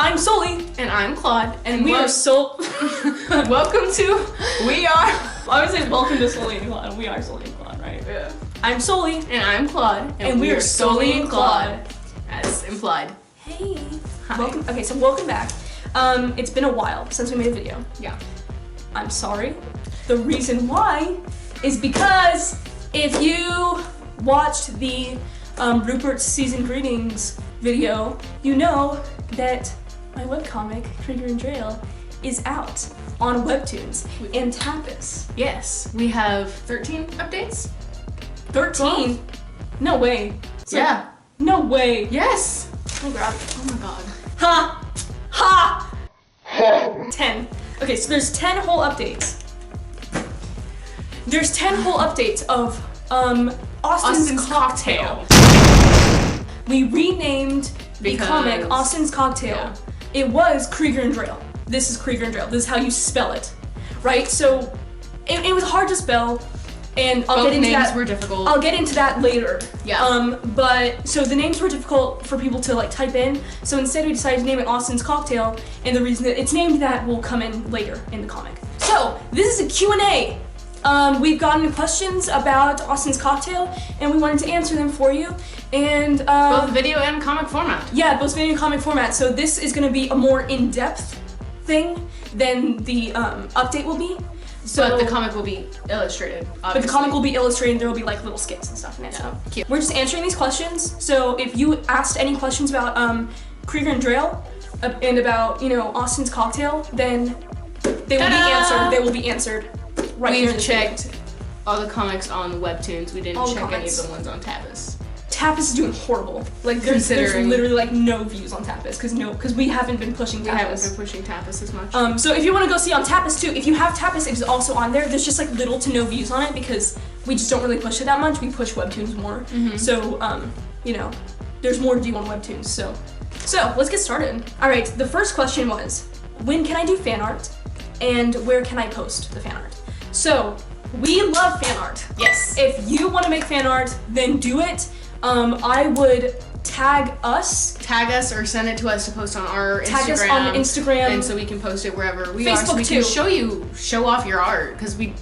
I'm Sully. And I'm Claude. And we are so... Welcome to... We are... I would say welcome to Sully and Claude. We are Sully and Claude, right? Yeah. I'm Sully. And I'm Claude. And we are Sully and Claude. As implied. Hey. Hi. Welcome. Okay, so welcome back. It's been a while since we made a video. Yeah. I'm sorry. The reason why is because if you watched the Rupert's Season Greetings video, you know that my webcomic, Krieger and Drail, is out on Webtoons and Tapas. Yes. We have 13 updates? 13? No way. So, yeah. No way. Yes. Let me grab it. Oh my god. Ha! Ha! 10. Okay, so there's 10 whole updates. There's 10 whole updates of Austin's Cocktail. We renamed the comic Austin's Cocktail. Yeah. It was Krieger and Drail. This is Krieger and Drail. This is how you spell it, right? So it was hard to spell, and I'll get into that. Names were difficult. I'll get into that later. Yeah. But so the names were difficult for people to like type in. So instead we decided to name it Austin's Cocktail, and the reason that it's named that will come in later in the comic. So this is a Q&A. We've gotten questions about Austin's Cocktail, and we wanted to answer them for you. And both video and comic format. Yeah, both video and comic format. So this is going to be a more in-depth thing than the update will be. So but the comic will be illustrated, obviously. But the comic will be illustrated, and there will be like little skits and stuff in it. Yeah. So cute. We're just answering these questions. So if you asked any questions about Krieger and Drail and about, you know, Austin's Cocktail, then they will be answered. They will be answered right here. We've checked all the comics on Webtoons. We didn't check any of the ones on Tapas. Tapas is doing horrible. Like there's literally like no views on Tapas because we haven't been pushing Tapas. We haven't been pushing Tapas as much. So if you want to go see on Tapas too, if you have Tapas, it is also on there. There's just like little to no views on it because we just don't really push it that much. We push Webtoons more. So you know, there's more to do on Webtoons. So let's get started. All right. The first question was, when can I do fan art, and where can I post the fan art? So we love fan art. Yes. If you want to make fan art, then do it. I would tag us or send it to us to post on our Instagram. Tag us on Instagram. And so we can post it wherever we Facebook are. So we too. can show off your art, because we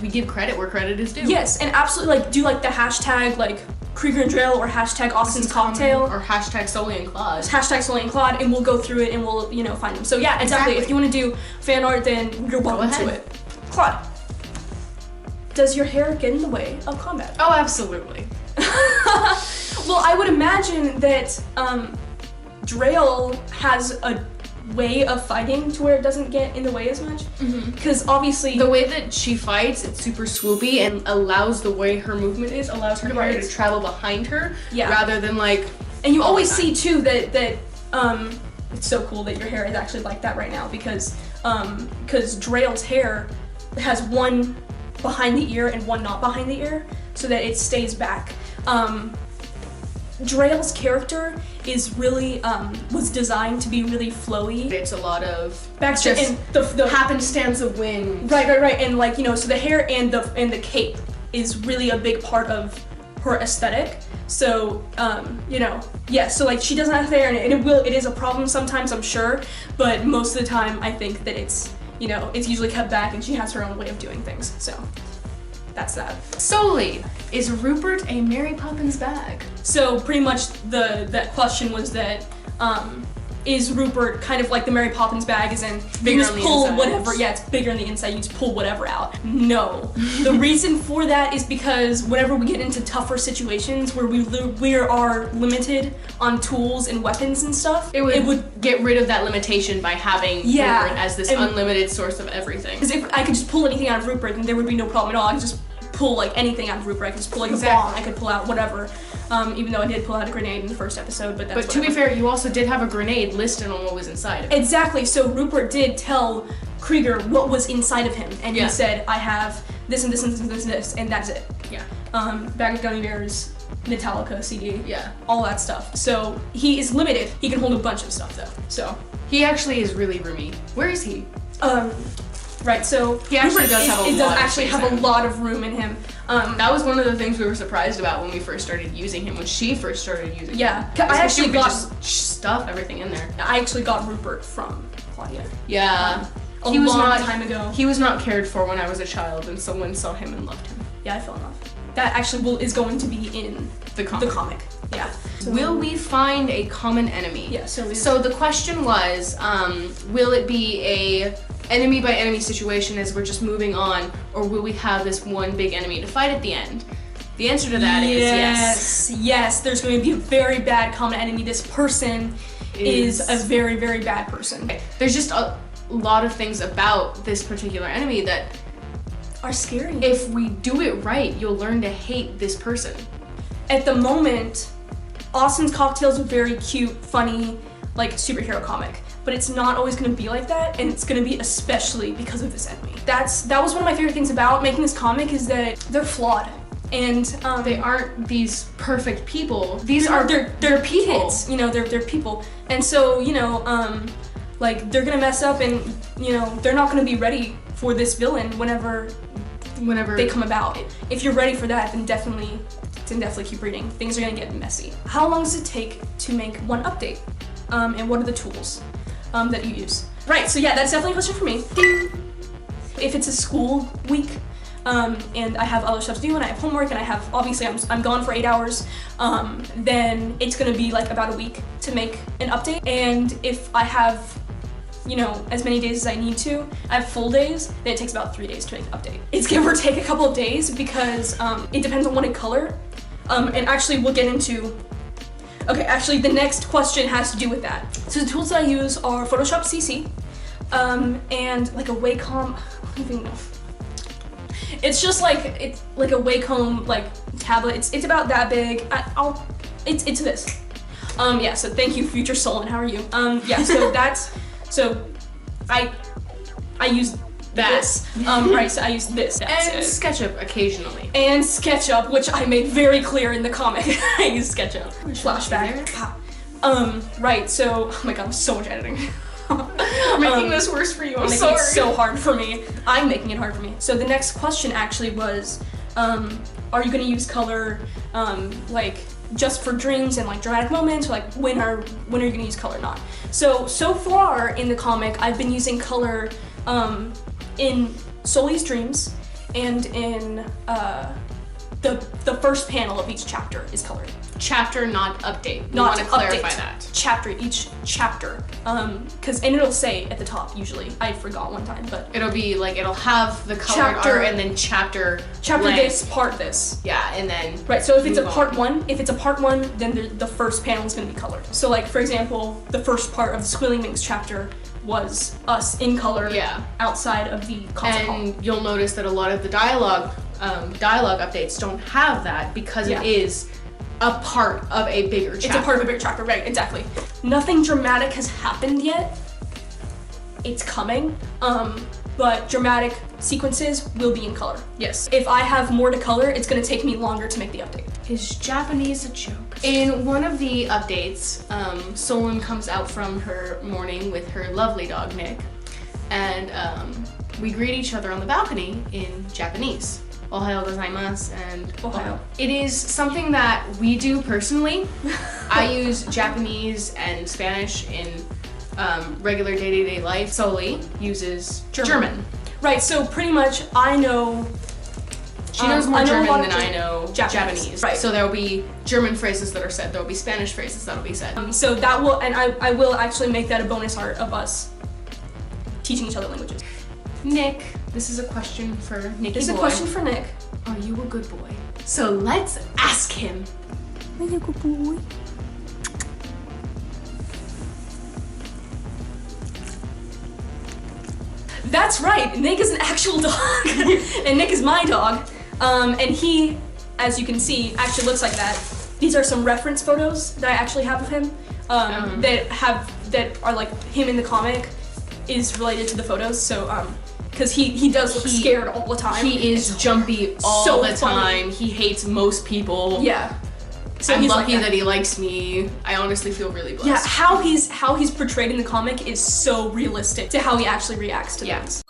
give credit where credit is due. Yes, and absolutely like do like the hashtag like Krieger and Drail or hashtag Austin's Cocktail. Or hashtag Sully and Claude. Hashtag Sully and Claude, and we'll go through it and we'll, you know, find them. So yeah, exactly. If you want to do fan art, then you're welcome to it. Claude, does your hair get in the way of combat? Oh, absolutely. Well, I would imagine that Drail has a way of fighting to where it doesn't get in the way as much. Because obviously the way that she fights, it's super swoopy and allows the way her movement is, allows her hair to travel behind her rather than like. And you always see too that it's so cool that your hair is actually like that right now because Drail's hair has one behind the ear and one not behind the ear so that it stays back. Drail's character is really was designed to be really flowy. It's a lot of backstretch and the happenstance of wind. Right, and like, you know, so the hair and the cape is really a big part of her aesthetic. So you know, yeah. So like she doesn't have hair, and it is a problem sometimes, I'm sure, but most of the time I think that it's, you know, it's usually kept back, and she has her own way of doing things. So that's that. Sully, is Rupert a Mary Poppins bag? So pretty much that question was that is Rupert kind of like the Mary Poppins bag, as in you just pull whatever, it's bigger on the inside, you just pull whatever out. No. The reason for that is because whenever we get into tougher situations where we are limited on tools and weapons and stuff, it would get rid of that limitation by having Rupert as this unlimited source of everything. Because if I could just pull anything out of Rupert, then there would be no problem at all. I could just pull like anything out of Rupert. I could just pull like a bomb, I could pull out whatever. Even though I did pull out a grenade in the first episode, but that's But to be fair, you also did have a grenade listed on what was inside of it. Exactly, so Rupert did tell Krieger what was inside of him, and he said, I have this and this and this and this and this, and that's it. Yeah. Bag of gummy bears, Metallica CD, yeah, all that stuff. So he is limited. He can hold a bunch of stuff though, so. He actually is really roomy. Where is he? Right, so he actually does have a lot. It does actually have a lot of room in him. That was one of the things we were surprised about when we first started using him. When she first started using him. Yeah, I actually got just stuff everything in there. I actually got Rupert from Claudia. Yeah, a long time ago. He was not cared for when I was a child, and someone saw him and loved him. Yeah, I fell in love. That actually is going to be in the comic. Yeah. So, will we find a common enemy? Yeah. So the question was, will it be a enemy by enemy situation as we're just moving on, or will we have this one big enemy to fight at the end? The answer to that is yes. Yes, there's going to be a very bad common enemy. This person is a very, very bad person. There's just a lot of things about this particular enemy that are scary. If we do it right, you'll learn to hate this person. At the moment, Austin's Cocktail is a very cute, funny, like, superhero comic. But it's not always going to be like that, and it's going to be especially because of this enemy. That was one of my favorite things about making this comic, is that they're flawed. And they aren't these perfect people. They're people. Kids, you know, they're people. And so, you know, like, they're gonna mess up, and, you know, they're not gonna be ready for this villain whenever they come about. If you're ready for that, then definitely keep reading. Things are gonna get messy. How long does it take to make one update? And what are the tools that you use? Right, so yeah, that's definitely a question for me. Ding. If it's a school week, and I have other stuff to do, and I have homework, and I have, obviously I'm gone for 8 hours, then it's gonna be like about a week to make an update. And if I have, you know, as many days as I need to, I have full days, then it takes about 3 days to make an update. It's give or take a couple of days because it depends on what color. And actually we'll get into, okay, actually the next question has to do with that. So the tools that I use are Photoshop CC, and like a Wacom, I don't even know. It's just like, it's like a Wacom like tablet. It's about that big. It's this. Yeah, so thank you, Future Solon, how are you? Yeah, so I use this. Right, so I use this. And SketchUp occasionally. And SketchUp, which I made very clear in the comic. I use SketchUp. Flashback. Right, so, oh my god, so much editing. I'm making this worse for you, I'm making it so hard for me. I'm making it hard for me. So the next question actually was, are you gonna use color, like, just for dreams and like dramatic moments, or like when are you gonna use color or not? So far in the comic, I've been using color in Sully's dreams, and in the first panel of each chapter is colored. Chapter, not update. You want to clarify that. Chapter, each chapter. And it'll say at the top usually. I forgot one time, but it'll be like, it'll have the colored art and then chapter length. This, part this. Yeah, and then right. So if it's a part one, then the first panel is going to be colored. So like, for example, the first part of the Squilling Minx chapter was us in color. Yeah. Outside of the concert hall. And you'll notice that a lot of the dialogue updates don't have that because it is a part of a bigger chapter. It's a part of a bigger chapter, right, exactly. Nothing dramatic has happened yet. It's coming, but dramatic sequences will be in color. Yes. If I have more to color, it's gonna take me longer to make the update. Is Japanese a joke? In one of the updates, Solon comes out from her morning with her lovely dog, Nick, and we greet each other on the balcony in Japanese. Ohayo gozaimasu and Ohayo. It is something that we do personally. I use Japanese and Spanish in regular day-to-day life. Sully uses German. Right, so pretty much I know... She knows more German than I know Japanese. Right. So there will be German phrases that are said, there will be Spanish phrases that will be said. So that will, and I will actually make that a bonus art of us teaching each other languages. Nick, this is a question for Nicky Boy. This is a question for Nick. Are you a good boy? So let's ask him. Are you a good boy? That's right, Nick is an actual dog. And Nick is my dog. And he, as you can see, actually looks like that. These are some reference photos that I actually have of him, that are like him in the comic is related to the photos. So because he does look scared all the time. He is jumpy all the time. He hates most people. Yeah. So I'm lucky that he likes me. I honestly feel really blessed. Yeah, how he's portrayed in the comic is so realistic to how he actually reacts to things.